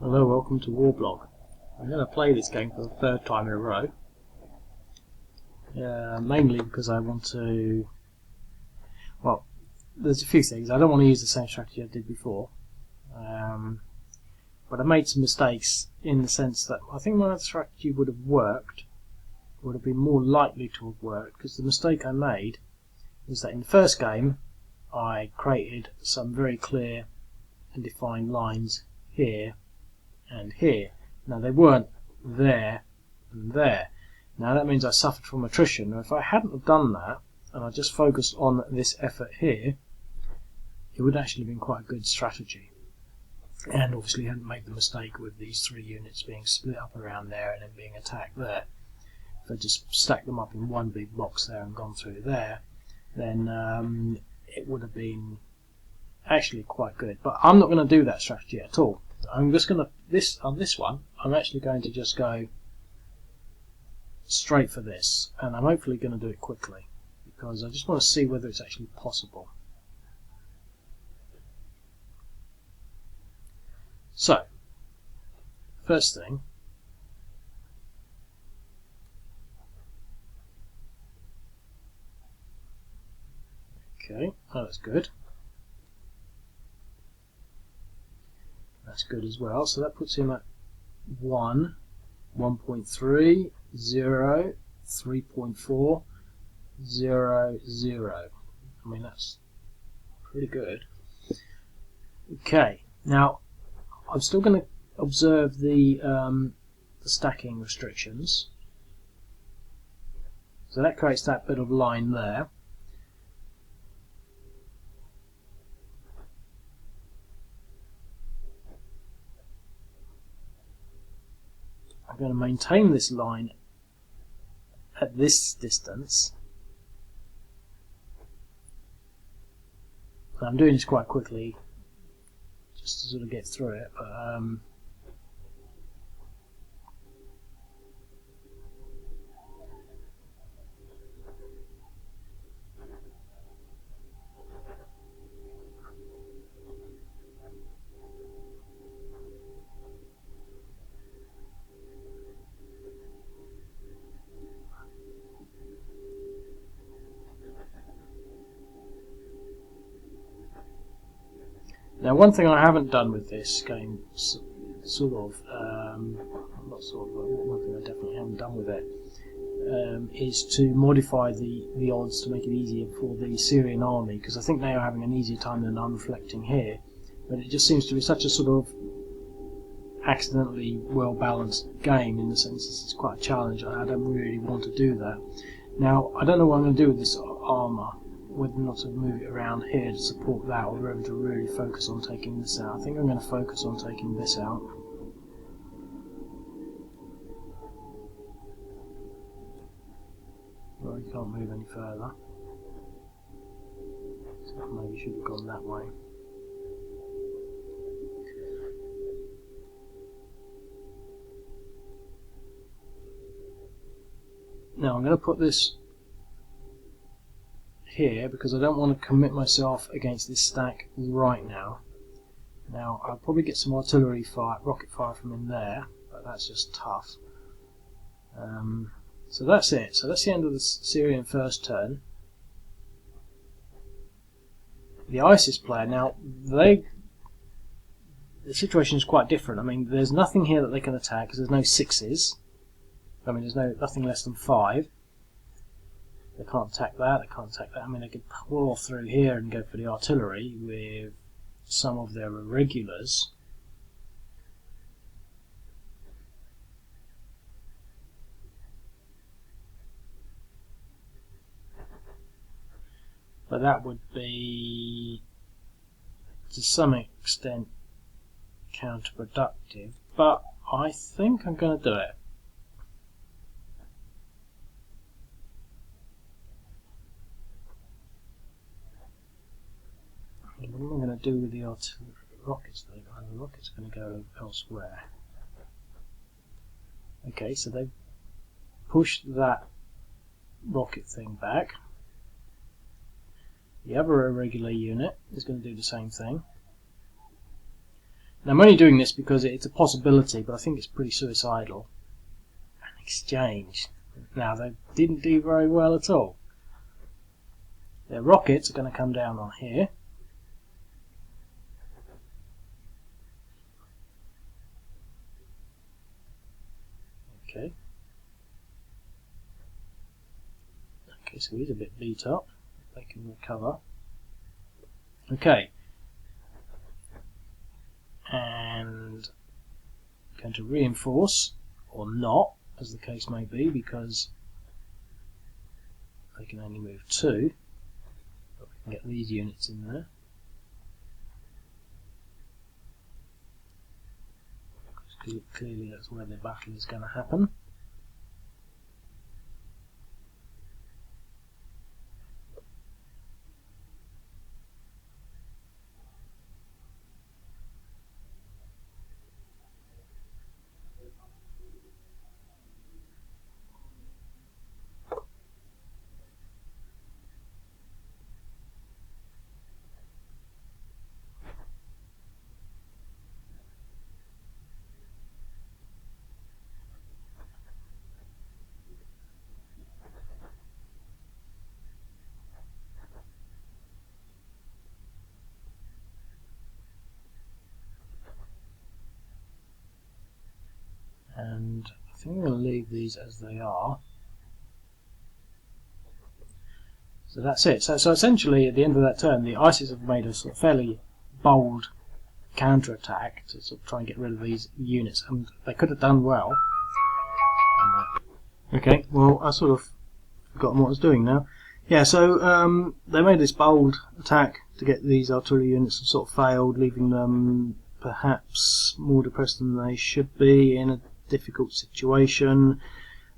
Hello, welcome to Warblog. I'm going to play this game for the third time in a row. Mainly because I want to... Well, there's a few things. I don't want to use the same strategy I did before. But I made some mistakes in the sense that I think my other strategy would have worked, would have been more likely to have worked, because the mistake I made was that in the first game I created some very clear and defined lines here and here. Now they weren't there and there. Now that means I suffered from attrition. Now if I hadn't have done that and I just focused on this effort here, it would actually have been quite a good strategy. And obviously hadn't made the mistake with these three units being split up around there and then being attacked there. If I just stacked them up in one big box there and gone through there, then it would have been actually quite good. But I'm not going to do that strategy at all. I'm just going to, on this one, I'm actually going to just go straight for this, and I'm hopefully going to do it quickly because I just want to see whether it's actually possible. So, first thing, okay, oh, that's good. That's good as well. So that puts him at 1, 1.3, 0, 3.4, 0, 0. I mean, that's pretty good. Okay, now I'm still going to observe the stacking restrictions. So that creates that bit of line there. I'm going to maintain this line at this distance. And I'm doing this quite quickly just to sort of get through it, but now one thing I haven't done with this game, sort of, not sort of, but one thing I definitely haven't done with it, is to modify the odds to make it easier for the Syrian army, because I think they are having an easier time than I'm reflecting here, but it just seems to be such a sort of accidentally well balanced game in the sense that it's quite a challenge. I don't really want to do that. Now I don't know what I'm going to do with this armour, whether or not to move it around here to support that or whether to really focus on taking this out. I think I'm going to focus on taking this out. Well, you can't move any further. So maybe should have gone that way. Now I'm going to put this here because I don't want to commit myself against this stack right now. Now I'll probably get some artillery fire, rocket fire from in there, but that's just tough. So that's it. So that's the end of the Syrian first turn. The ISIS player, now the situation is quite different. I mean, there's nothing here that they can attack because there's no 6s. I mean, there's nothing less than 5. They can't attack that, they can't attack that. I mean, they could pour through here and go for the artillery with some of their irregulars. But that would be, to some extent, counterproductive. But I think I'm going to do it. What am I going to do with the rockets? The rockets are going to go elsewhere. Okay, so they've pushed that rocket thing back. The other irregular unit is going to do the same thing. Now, I'm only doing this because it's a possibility, but I think it's pretty suicidal. An exchange. Now, they didn't do very well at all. Their rockets are going to come down on here. Okay. Okay, so he's a bit beat up. They can recover. Okay. And going to reinforce, or not, as the case may be, because they can only move 2. But we can get these units in there. Because clearly that's where the battle is going to happen. And I think I'm going to leave these as they are. So that's it. So essentially, at the end of that turn, the ISIS have made a sort of fairly bold counter-attack to sort of try and get rid of these units, and they could have done well. Okay, well, I sort of forgotten what I was doing now. Yeah, so they made this bold attack to get these artillery units and sort of failed, leaving them perhaps more depressed than they should be in a difficult situation.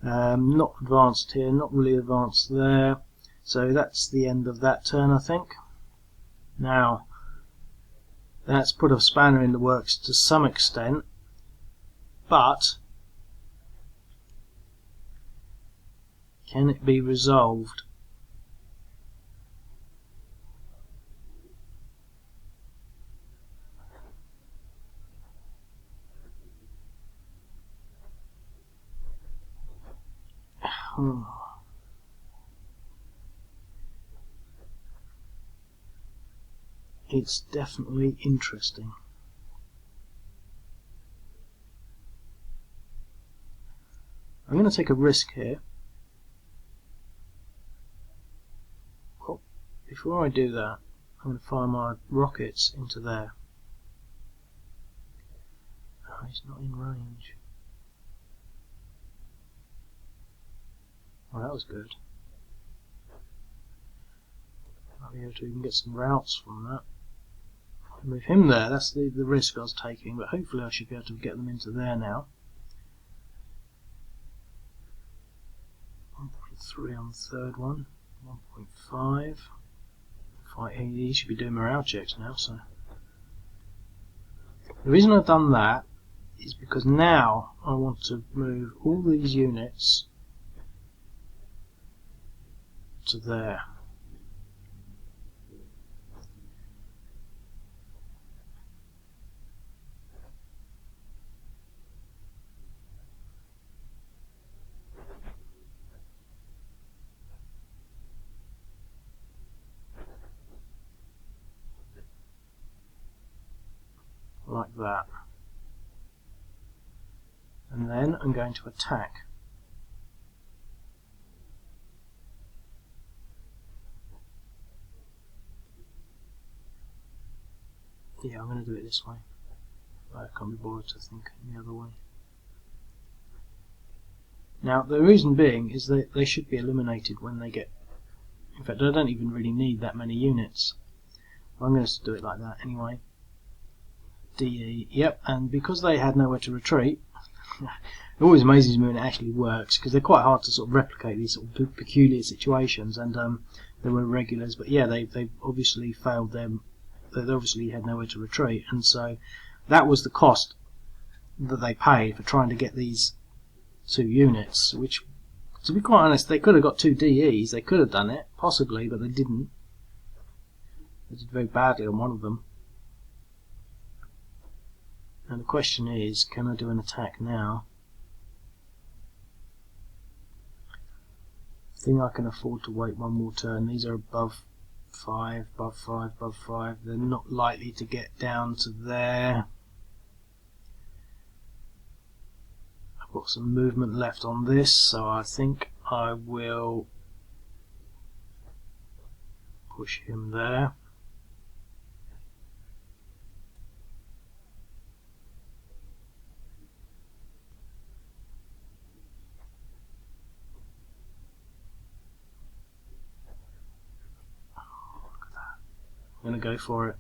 Not advanced here, not really advanced there. So that's the end of that turn, I think. Now, that's put a spanner in the works to some extent, but can it be resolved? It's definitely interesting. I'm going to take a risk here. Well, before I do that, I'm going to fire my rockets into there. Oh, he's not in range. Well, that was good. Might be able to even get some routes from that. Move him there, that's the risk I was taking, but hopefully I should be able to get them into there now. 1.3 on the third one, 1.5. He should be doing morale checks now, so. The reason I've done that is because now I want to move all these units to there. Like that. And then I'm going to attack. Yeah, I'm going to do it this way. I can't be bothered to think any other way. Now, the reason being is that they should be eliminated when they get... In fact, I don't even really need that many units. I'm going to do it like that anyway. DE, yep, and because they had nowhere to retreat, it always amazes me when it actually works, because they're quite hard to sort of replicate these sort of peculiar situations, and there were regulars, but yeah, they obviously failed them. They obviously had nowhere to retreat, and so that was the cost that they paid for trying to get these 2 units, which, to be quite honest, they could have got 2 DEs, they could have done it, possibly, but they didn't. They did very badly on one of them. And the question is, can I do an attack now? I think I can afford to wait one more turn. These are above 5, above 5, above 5. They're not likely to get down to there. I've got some movement left on this, so I think I will push him there. I'm going to go for it.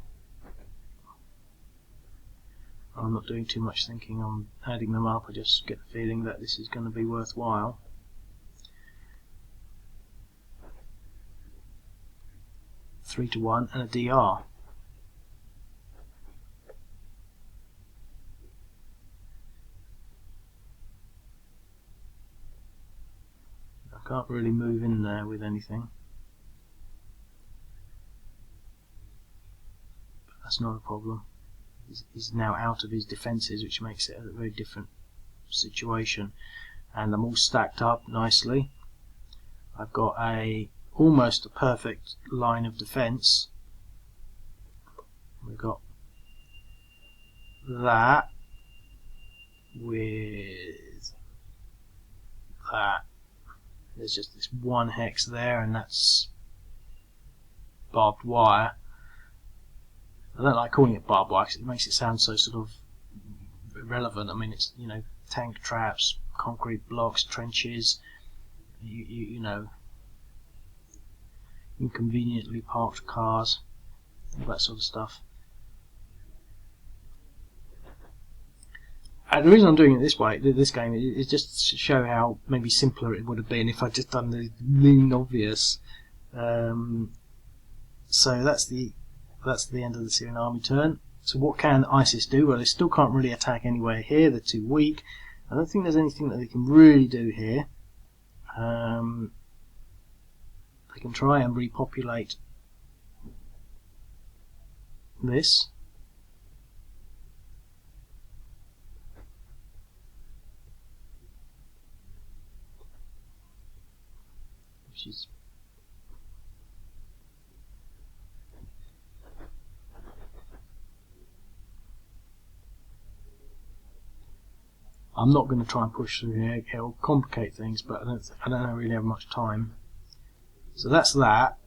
I'm not doing too much thinking on adding them up. I just get the feeling that this is going to be worthwhile. Three to 1 and a DR. I can't really move in there with anything. That's not a problem. He's now out of his defences, which makes it a very different situation. And I'm all stacked up nicely. I've got almost a perfect line of defence. We've got that with that. There's just this one hex there, and that's barbed wire. I don't like calling it barbed wire because it makes it sound so sort of irrelevant. I mean, it's, you know, tank traps, concrete blocks, trenches, you know, inconveniently parked cars, all that sort of stuff. And the reason I'm doing it this way, this game, is just to show how maybe simpler it would have been if I'd just done the mean obvious. So that's the end of the Syrian army turn. So what can ISIS do? Well, they still can't really attack anywhere here. They're too weak. I don't think there's anything that they can really do here. They can try and repopulate this. Which is I'm not going to try and push through here. It'll complicate things, but I don't really have much time. So that's that.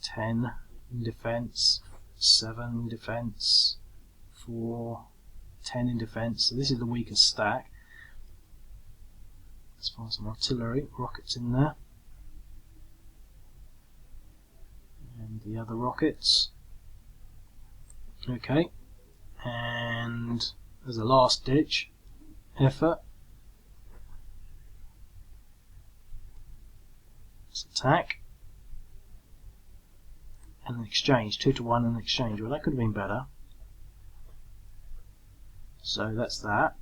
Ten in defence, 7 in defence, 4, 10 in defence. So this is the weakest stack. Let's find some artillery, rockets in there. And the other rockets. Okay, and as a last ditch effort, let's attack and an exchange, 2 to 1 and an exchange. Well, that could have been better. So that's that.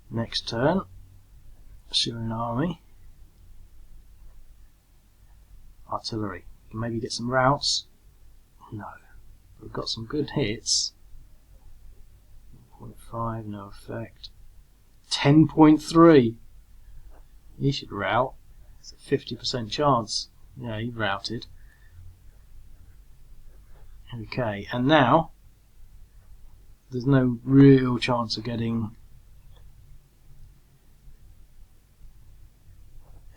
Next turn, Syrian army. Artillery. Can maybe get some routes. No. We've got some good hits. 0.5, no effect. 10.3. He should route. It's a 50% chance. Yeah, he routed. Okay, and now there's no real chance of getting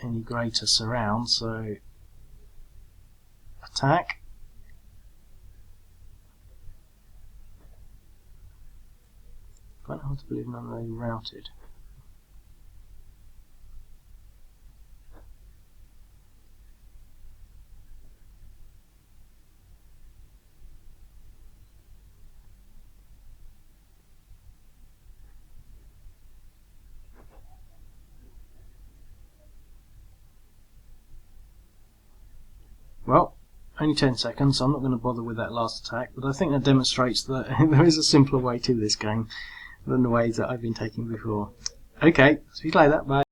any greater surround, so attack. Quite hard to believe none of they routed. Well, only 10 seconds, so I'm not going to bother with that last attack, but I think that demonstrates that there is a simpler way to this game than the ways that I've been taking before. Okay, see you later. Bye.